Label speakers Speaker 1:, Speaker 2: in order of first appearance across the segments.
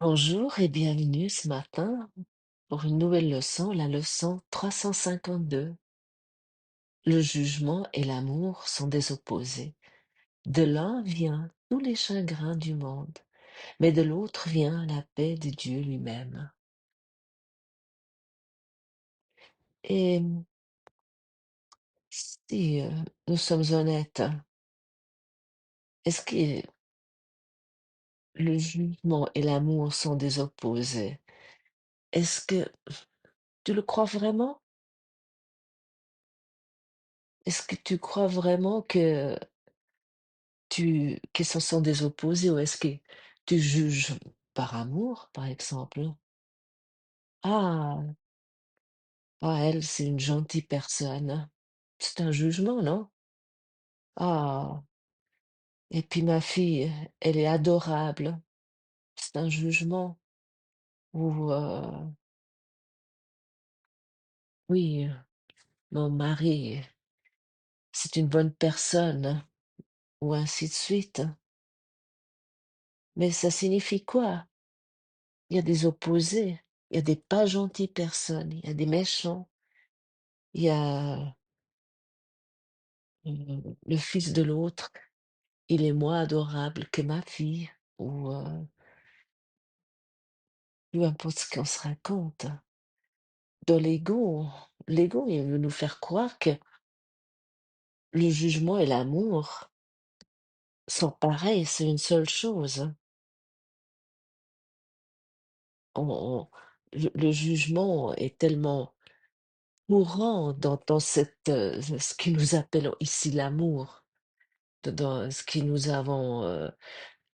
Speaker 1: Bonjour et bienvenue ce matin pour une nouvelle leçon, la leçon 352. Le jugement et l'amour sont des opposés. De l'un vient tous les chagrins du monde, mais de l'autre vient la paix de Dieu lui-même. Et si nous sommes honnêtes, est-ce que le jugement et l'amour sont des opposés? Est-ce que tu le crois vraiment? Est-ce que tu crois vraiment que ce sont des opposés ou est-ce que tu juges par amour, par exemple? «Ah, ah, elle, c'est une gentille personne». C'est un jugement, non? «Ah, et puis ma fille, elle est adorable». C'est un jugement. Ou «Oui, mon mari, c'est une bonne personne», ou ainsi de suite. Mais ça signifie quoi? Il y a des opposés, il y a des pas gentilles personnes, il y a des méchants, il y a, le fils de l'autre. Il est moins adorable que ma fille ou peu importe ce qu'on se raconte. Dans l'ego, il veut nous faire croire que le jugement et l'amour sont pareils, c'est une seule chose. On le jugement est tellement courant dans cette, ce que nous appelons ici l'amour, dans ce que nous avons,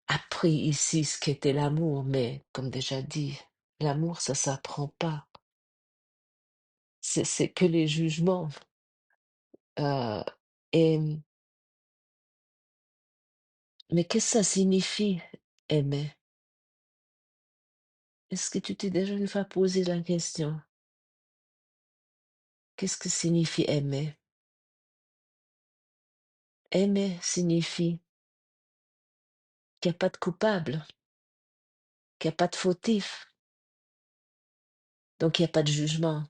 Speaker 1: appris ici, ce qu'était l'amour, mais comme déjà dit, l'amour, ça s'apprend pas. C'est que les jugements. Heu et mais qu'est-ce que ça signifie aimer? Est-ce que tu t'es déjà une fois posé la question? Qu'est-ce que signifie aimer? Aimer signifie qu'il y a pas de coupable, qu'il y a pas de fautif, donc il y a pas de jugement.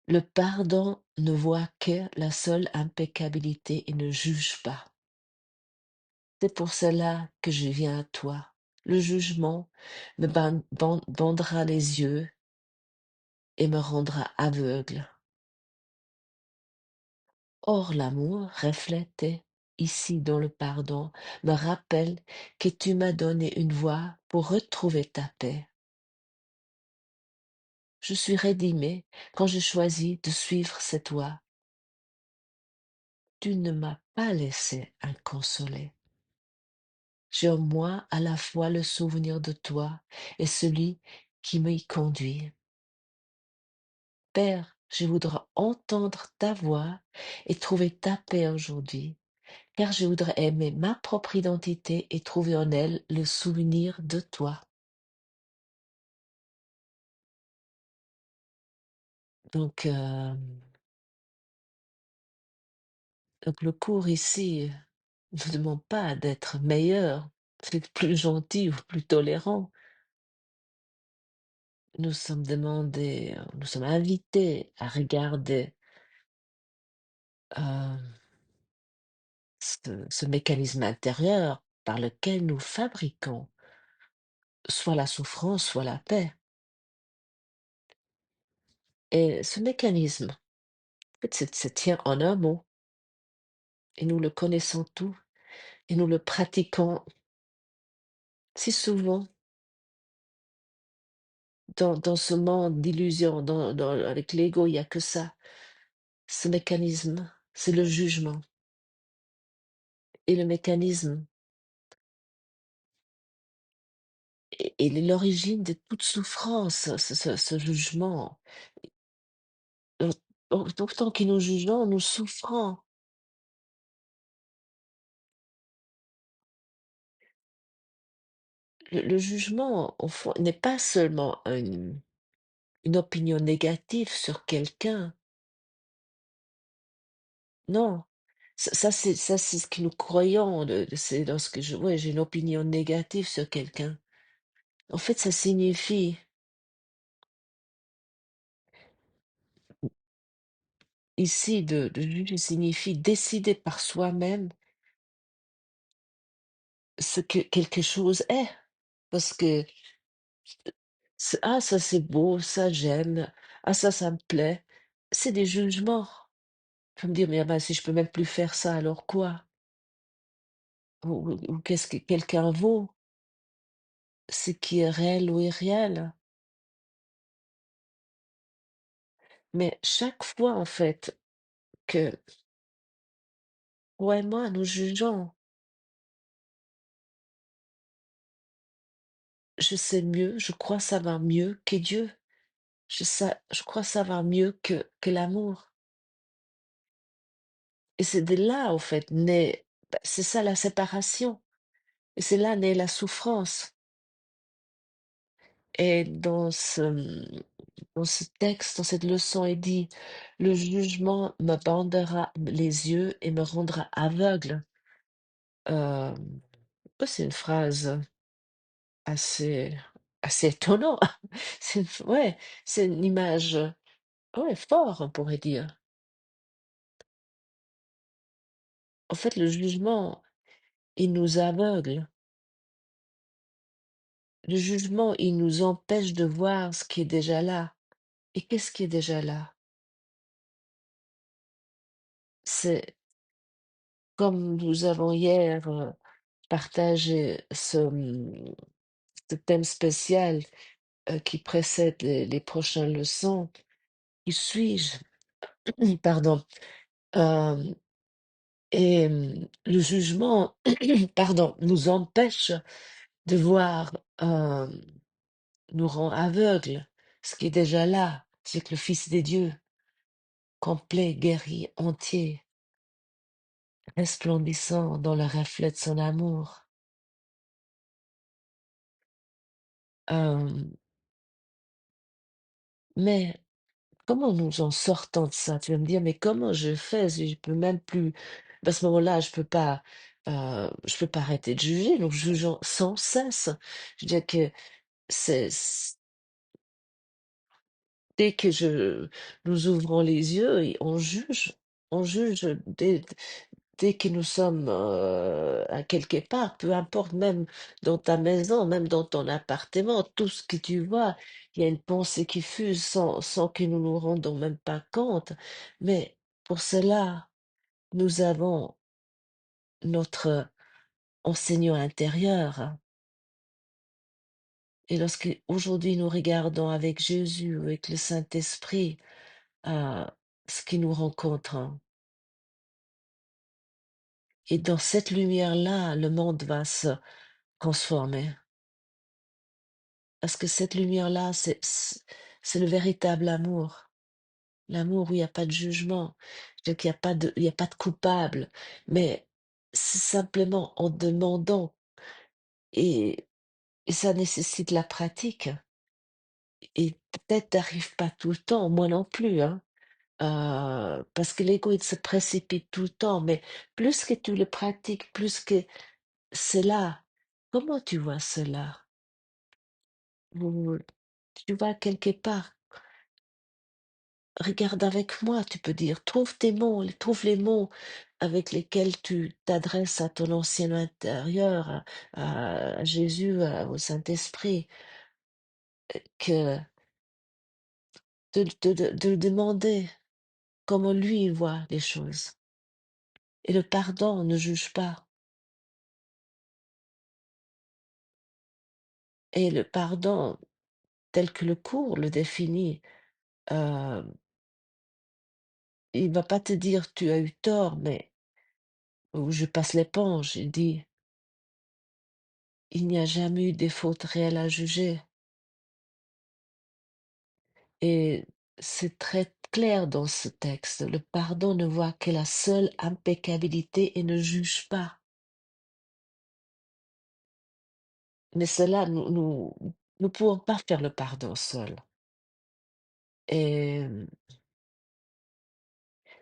Speaker 1: Le pardon ne voit que la seule impeccabilité et ne juge pas. C'est pour cela que je viens à toi. Le jugement me bandera les yeux et me rendra aveugle. Or l'amour reflété ici dans le pardon me rappelle que tu m'as donné une voie pour retrouver ta paix. Je suis rédimé quand je choisis de suivre cette voie. Tu ne m'as pas laissé inconsolé. J'ai en moi à la fois le souvenir de toi et celui qui m'y conduit. Père, je voudrais entendre ta voix et trouver ta paix aujourd'hui. Car je voudrais aimer ma propre identité et trouver en elle le souvenir de toi. Donc, donc le cours ici ne demande pas d'être meilleur, d'être plus gentil ou plus tolérant. Nous sommes demandés, nous sommes invités à regarder ce mécanisme intérieur par lequel nous fabriquons soit la souffrance, soit la paix. Et ce mécanisme, en fait, se tient en un mot, et nous le connaissons tous, et nous le pratiquons si souvent dans ce monde d'illusions, avec l'ego, il y a que ça. Ce mécanisme, c'est le jugement. Et le mécanisme est l'origine de toute souffrance, ce jugement. Au Autant que nous jugeons, nous souffrons. Le jugement, au fond, n'est pas seulement une opinion négative sur quelqu'un. Non, Ça, c'est ce que nous croyons, c'est lorsque ouais, j'ai une opinion négative sur quelqu'un. En fait, ça signifie, ici, de juger signifie décider par soi-même ce que quelque chose est. Parce que, ah, ça c'est beau, ça j'aime, ah, ça me plaît. C'est des jugements. Tu vas me dire, mais ah ben, si je peux même plus faire ça, alors quoi? Ou qu'est-ce que quelqu'un vaut? Ce qui est réel ou irréel. Mais chaque fois, en fait, que ouais, moi, nous jugeons, je sais mieux, je crois savoir mieux que Dieu. Je crois savoir mieux que l'amour. Et c'est de là, en fait, naît, bah, c'est ça la séparation. Et c'est là naît la souffrance. Et dans ce texte, dans cette leçon, il dit, le jugement me bandera les yeux et me rendra aveugle. Euh, ouais, c'est une phrase assez, assez étonnante. Ouais, c'est une image, ouais, fort, on pourrait dire. En fait, le jugement, il nous aveugle. Le jugement, il nous empêche de voir ce qui est déjà là. Et qu'est-ce qui est déjà là? C'est comme nous avons hier partagé ce thème spécial qui précède les prochaines leçons. Qui suis-je? Pardon. Euh, et le jugement, pardon, nous empêche de voir, nous rend aveugles. Ce qui est déjà là, c'est que le Fils des dieux, complet, guéri, entier, resplendissant dans le reflet de son amour. Euh, mais comment nous en sortons de ça? Tu vas me dire, mais comment je fais si je peux même plus. À ce moment-là, je peux pas arrêter de juger, donc jugeons sans cesse. Je veux dire que c'est dès que nous ouvrons les yeux et on juge dès que nous sommes à quelque part, peu importe, même dans ta maison, même dans ton appartement, tout ce que tu vois, il y a une pensée qui fuse sans que nous nous rendons même pas compte. Mais pour cela, nous avons notre enseignant intérieur. Et lorsque aujourd'hui nous regardons avec Jésus, avec le Saint-Esprit, ce qui nous rencontre, et dans cette lumière-là, le monde va se transformer. Parce que cette lumière-là, c'est le véritable amour. L'amour où il n'y a pas de jugement, c'est-à-dire qu'il y a pas de coupable, mais c'est simplement en demandant et, et ça nécessite la pratique. Et peut-être t'arrives pas tout le temps, moi non plus, hein, parce que l'ego il se précipite tout le temps, mais plus que tu le pratiques, plus que c'est là. Comment tu vois cela? Vous- Tu vas quelque part. Regarde avec moi, tu peux dire, trouve tes mots, trouve les mots avec lesquels tu t'adresses à ton ancien intérieur, à Jésus, au Saint-Esprit, que de demander comment lui il voit les choses. Et le pardon ne juge pas. Et le pardon, tel que le cours le définit, euh, il va pas te dire tu as eu tort, mais ou je passe l'éponge. Il dit il n'y a jamais eu des fautes réelles à juger. Et c'est très clair dans ce texte. Le pardon ne voit que la seule impeccabilité et ne juge pas. Mais cela, nous pouvons pas faire le pardon seul. Et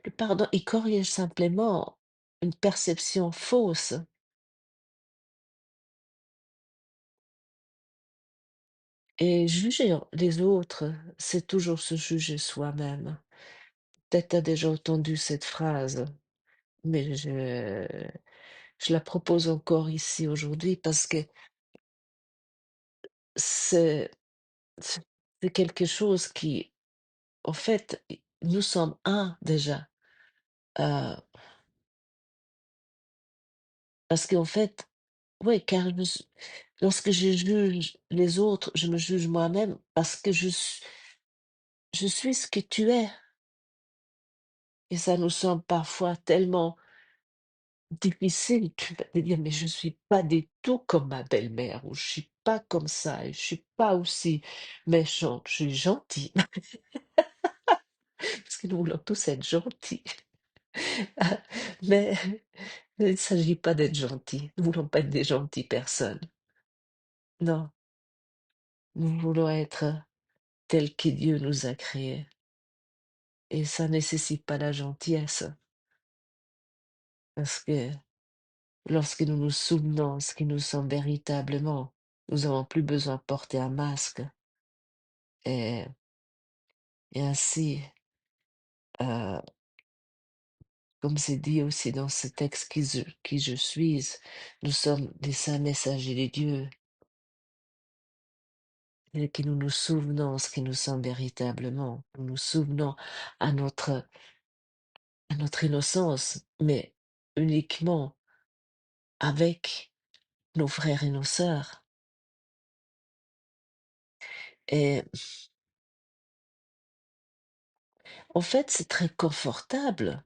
Speaker 1: le pardon, il corrige simplement. une perception fausse. Et juger les autres, c'est toujours se juger soi-même. Peut-être tu as déjà entendu cette phrase, mais je la propose encore ici aujourd'hui parce que c'est c'est c'est quelque chose qui, en fait, nous sommes un déjà. Heu, Parce qu'en fait, ouais, car lorsque je juge les autres, je me juge moi-même parce que je suis ce que tu es et ça nous semble parfois tellement difficile, tu vas te dire: «Mais je suis pas du tout comme ma belle-mère» ou «Je suis pas comme ça et je suis pas aussi méchante, je suis gentille». Parce que nous voulons tous être gentils. Mais il ne s'agit pas d'être gentil. Nous voulons pas être des gentilles personnes. Non, nous voulons être tels que Dieu nous a créés et ça nécessite pas la gentillesse parce que lorsque nous nous souvenons ce qui nous sommes véritablement, nous avons plus besoin de porter un masque et et ainsi, heu, comme c'est dit aussi dans ce texte qui je suis, nous sommes des saints messagers de Dieu et que nous nous souvenons ce que nous sommes véritablement. Nous nous souvenons à notre innocence, mais uniquement avec nos frères et nos sœurs et en fait, c'est très confortable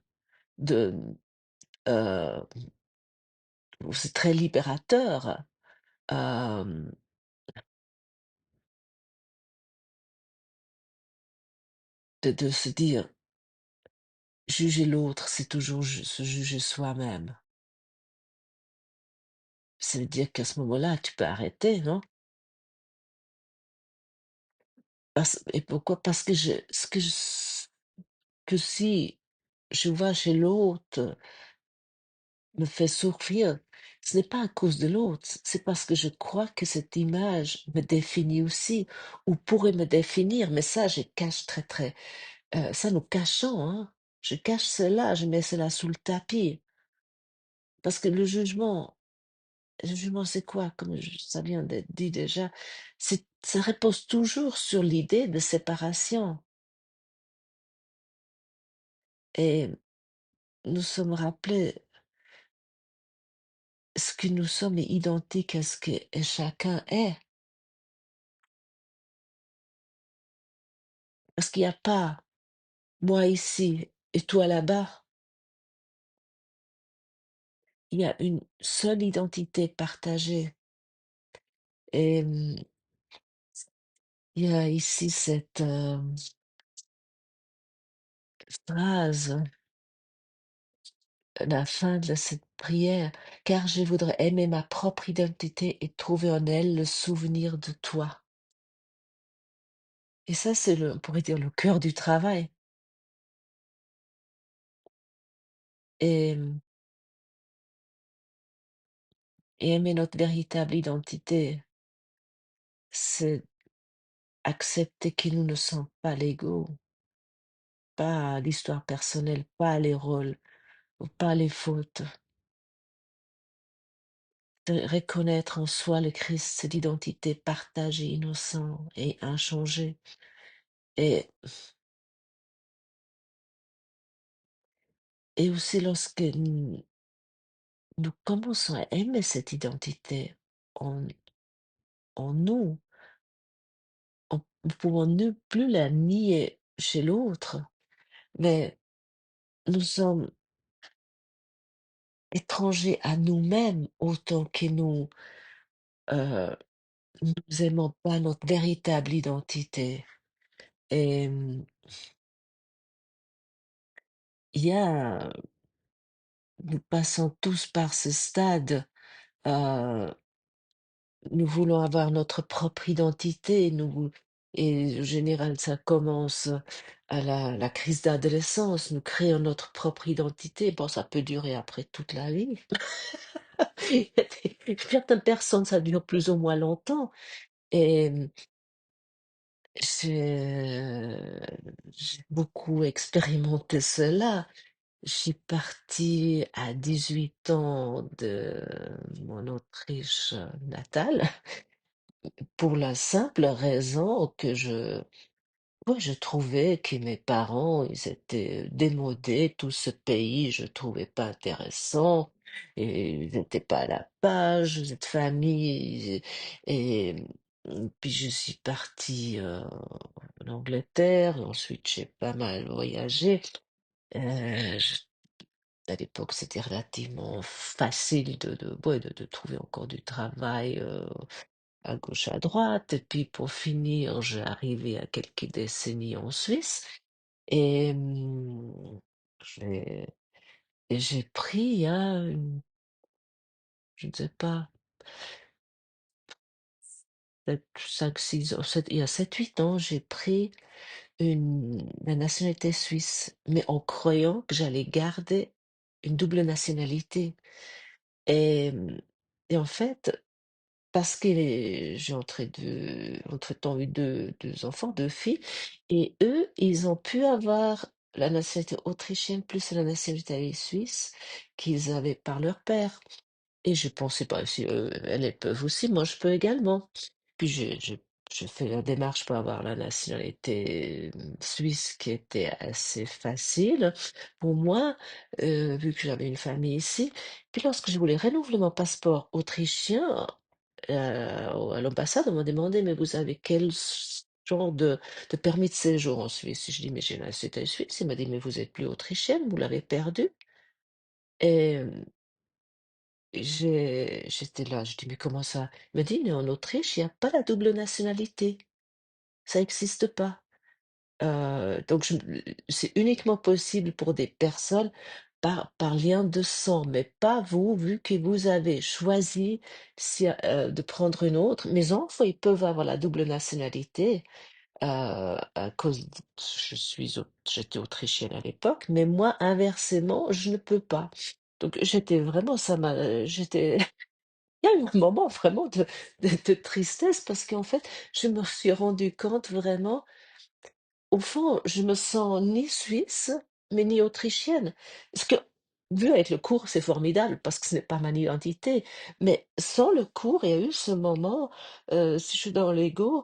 Speaker 1: de, heu, c'est très libérateur, hem, de se dire: «Juger l'autre, c'est toujours se juger soi-même». Ça veut dire qu'à ce moment-là, tu peux arrêter, non? Et pourquoi? Parce que je ce que je que si je vois chez l'autre me fait souffrir, ce n'est pas à cause de l'autre, c'est parce que je crois que cette image me définit aussi ou pourrait me définir, mais ça, je cache ça nous cachons, hein. Je cache cela, je mets cela sous le tapis parce que le jugement, c'est quoi? Comme ça vient d'être dit déjà, ça repose toujours sur l'idée de séparation et nous sommes rappelés ce que nous sommes est identique à ce que chacun est. Parce qu'il y a pas moi ici et toi là-bas. Il y a une seule identité partagée et il y a ici cette, phrase, la fin de cette prière: «Car je voudrais aimer ma propre identité et trouver en elle le souvenir de toi» et ça, c'est on pourrait dire le cœur du travail et aimer notre véritable identité, c'est accepter que nous ne sommes pas l'ego, pas l'histoire personnelle, pas les rôles, ou pas les fautes. De reconnaître en soi le Christ, c'est l'identité partagée, innocent et inchangée. Et, et aussi lorsque nous commençons à aimer cette identité en, en nous, nous pouvons ne plus la nier chez l'autre, mais nous sommes étrangers à nous-mêmes autant que euh, nous aimons pas notre véritable identité. Et il y a, nous passons tous par ce stade. euh, Nous voulons avoir notre propre identité, et en général, ça commence à la crise d'adolescence. Nous créons notre propre identité. Bon, ça peut durer après toute la vie. Il y a certaines personnes, ça dure plus ou moins longtemps et j'ai beaucoup expérimenté cela. Je suis partie à 18 ans de mon Autriche natale pour la simple raison que je trouvais que mes parents, ils étaient démodés, tout ce pays, je trouvais pas intéressant, et ils n'étaient pas à la page, cette famille, et puis je suis partie en Angleterre, ensuite j'ai pas mal voyagé. Je À l'époque, c'était relativement facile ouais, de trouver encore du travail, à gauche, à droite. Et puis pour finir, j'ai arrivé à quelques décennies en Suisse et j'ai j'ai pris il y a je ne sais pas, peut-être 5-6 ans, il y a 7-8 ans, j'ai pris la nationalité suisse, mais en croyant que j'allais garder une double nationalité et et en fait, parce que j'ai entre-temps eu deux enfants, 2 filles et eux, ils ont pu avoir la nationalité autrichienne plus la nationalité suisse qu'ils avaient par leur père et je pensais: pas si, elles peuvent aussi, moi je peux également». Puis j'ai fait la démarche pour avoir la nationalité, suisse qui était assez facile pour moi, vu que j'avais une famille ici. Puis lorsque je voulais renouveler mon passeport autrichien, à l'ambassade, on m'a demandé: «Mais vous avez quel genre de permis de séjour en Suisse?» Je dis: «Mais j'ai la nationalité suisse». Il m'a dit: «Mais vous êtes plus autrichienne, vous l'avez perdue». Et j'étais là, je dis: «Mais comment ça?» Il m'a dit: «Mais en Autriche, il y a pas la double nationalité, ça existe pas». Donc c'est uniquement possible pour des personnes par lien de sang, mais pas vous, vu que vous avez choisi de prendre une autre. Mes enfants, ils peuvent avoir la double nationalité, à cause d j'étais autrichienne à l'époque, mais moi, inversement, je ne peux pas. Donc j'étais vraiment ça m'a j'étais il y a eu un moment vraiment de tristesse parce qu'en fait, je me suis rendu compte vraiment, au fond, je me sens ni suisse, mais ni autrichienne. Parce que, vu avec le cours, c'est formidable parce que ce n'est pas mon identité. Mais sans le cours, il y a eu ce moment, si je suis dans l'ego,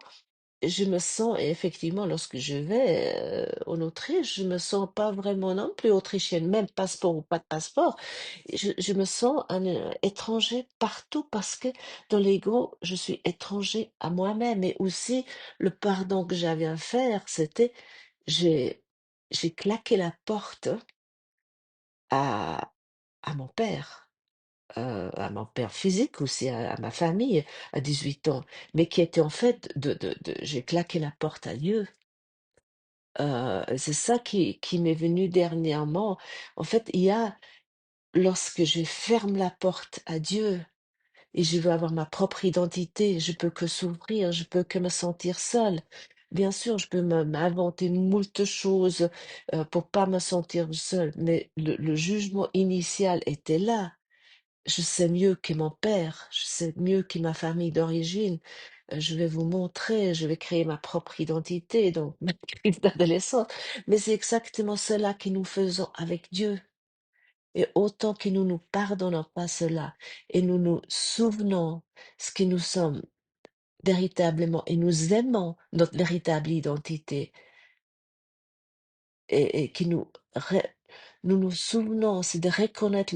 Speaker 1: je me sens et effectivement, lorsque je vais, en Autriche, je me sens pas vraiment non plus autrichienne, même passeport ou pas de passeport. Je me sens étranger partout parce que dans l'ego, je suis étranger à moi-même et aussi le pardon que j'avais à faire, c'était j'ai j'ai claqué la porte à à mon père, à mon père physique aussi, à ma famille à 18 ans, mais qui était en fait de j'ai claqué la porte à Dieu. C'est ça qui m'est venu dernièrement. En fait, il y a lorsque je ferme la porte à Dieu et je veux avoir ma propre identité, je peux que s'ouvrir, je peux que me sentir seule. Bien sûr, je peux m'inventer moult choses, pour pas me sentir seule, mais le jugement initial était là. Je sais mieux que mon père, je sais mieux que ma famille d'origine. Je vais vous montrer, je vais créer ma propre identité, donc ma crise d'adolescence. Mais c'est exactement cela que nous faisons avec Dieu. Et autant que nous nous pardonnons pas cela et nous nous souvenons ce que nous sommes véritablement et nous aimons notre véritable identité et que nous nous souvenons, c'est de reconnaître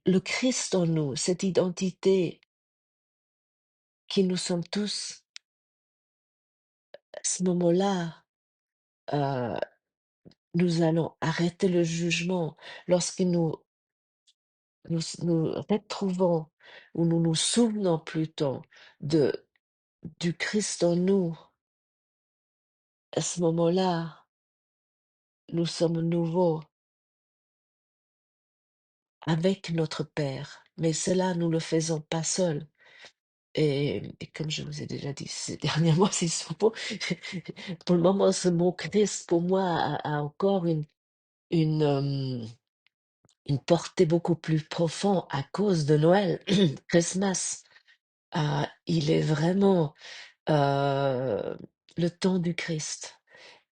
Speaker 1: le Christ en nous, cette identité qui nous sommes tous. À ce moment-là, euh, nous allons arrêter le jugement lorsque nous retrouvons ou nous nous souvenons plutôt de du Christ en nous. À ce moment-là, nous sommes nouveaux avec notre Père, mais cela, nous le faisons pas seuls. Et comme je vous ai déjà dit ces derniers mois, c'est souvent pour le moment, ce mot Christ, pour moi, a encore une, une portée beaucoup plus profonde à cause de Noël, Christmas. Il est vraiment, heu, le temps du Christ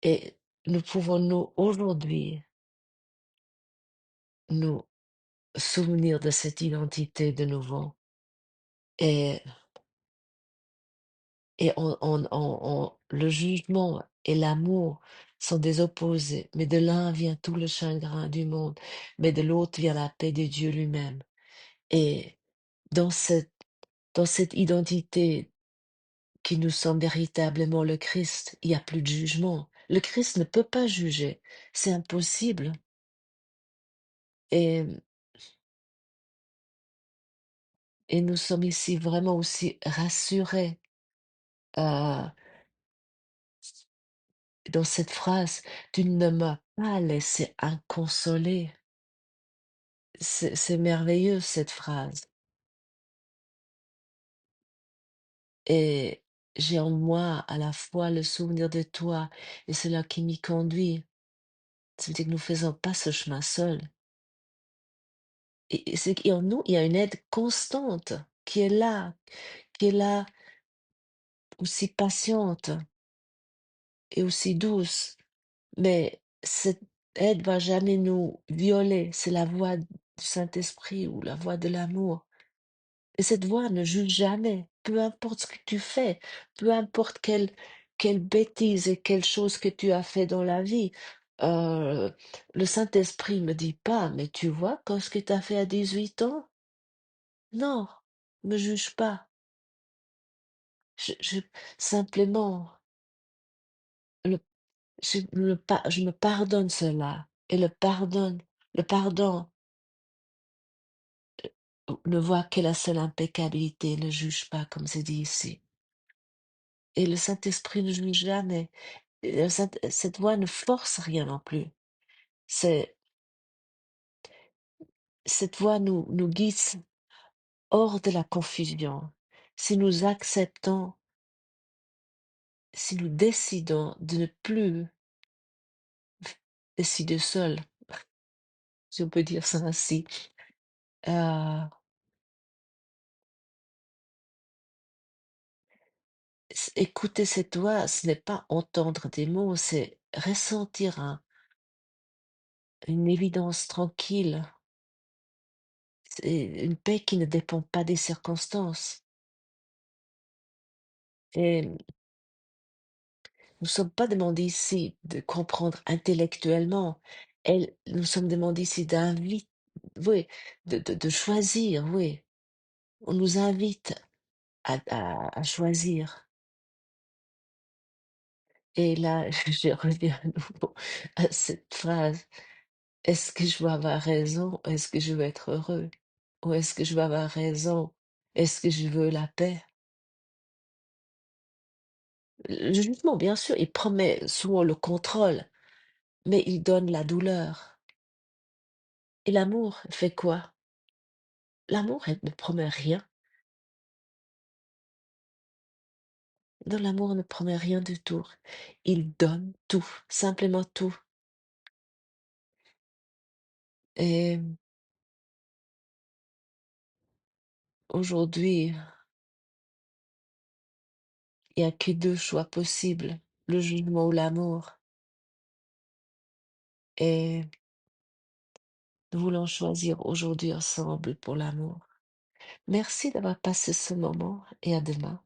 Speaker 1: et nous pouvons, nous, aujourd'hui, nous souvenir de cette identité de nouveau et le jugement et l'amour sont des opposés, mais de l'un vient tout le chagrin du monde, mais de l'autre vient la paix de Dieu lui-même. Et dans cette identité qui nous sommes véritablement le Christ, il y a plus de jugement. Le Christ ne peut pas juger, c'est impossible. Et nous sommes ici vraiment aussi rassurés, heu, dans cette phrase: «Tu ne m'as pas laissé inconsolé». C'est merveilleux cette phrase et j'ai en moi à la fois le souvenir de toi et cela qui m'y conduit. Ça veut dire que nous faisons pas ce chemin seuls et c'est qu'en nous, il y a une aide constante qui est là aussi patiente et aussi douce, mais cette aide va jamais nous violer. C'est la voix du Saint-Esprit ou la voix de l'amour. Et cette voix ne juge jamais, peu importe ce que tu fais, peu importe quelle bêtise et quelle chose que tu as fait dans la vie. Euh, le Saint-Esprit me dit pas, mais tu vois, quand ce que tu as fait à 18 ans, non, me juge pas. Je simplement, le, je me pardonne cela. Et le pardon ne voit que la seule impeccabilité, ne juge pas, comme c'est dit ici. Et le Saint-Esprit ne juge jamais. Et cette voix ne force rien non plus. C'est cette voix nous guide hors de la confusion. Si nous acceptons, si nous décidons de ne plus décider seul, si on peut dire ça ainsi, heu, écouter cette voix, ce n'est pas entendre des mots, c'est ressentir une évidence tranquille, c'est une paix qui ne dépend pas des circonstances et nous ne sommes pas demandés ici de comprendre intellectuellement. Nous sommes demandés ici d'inviter, oui, de choisir, oui. On nous invite à choisir. Et là, je reviens à nouveau à cette phrase. Est-ce que je veux avoir raison? Est-ce que je veux être heureux? Ou est-ce que je veux avoir raison? Est-ce que je veux la paix? Le jugement, bien sûr, il promet souvent le contrôle, mais il donne la douleur. Et l'amour fait quoi? L'amour, elle ne promet rien. Dans l'amour, on ne promet rien du tout. Il donne tout, simplement tout. Et aujourd'hui, il n'y a que deux choix possibles, le jugement ou l'amour. Et nous voulons choisir aujourd'hui ensemble pour l'amour. Merci d'avoir passé ce moment et à demain.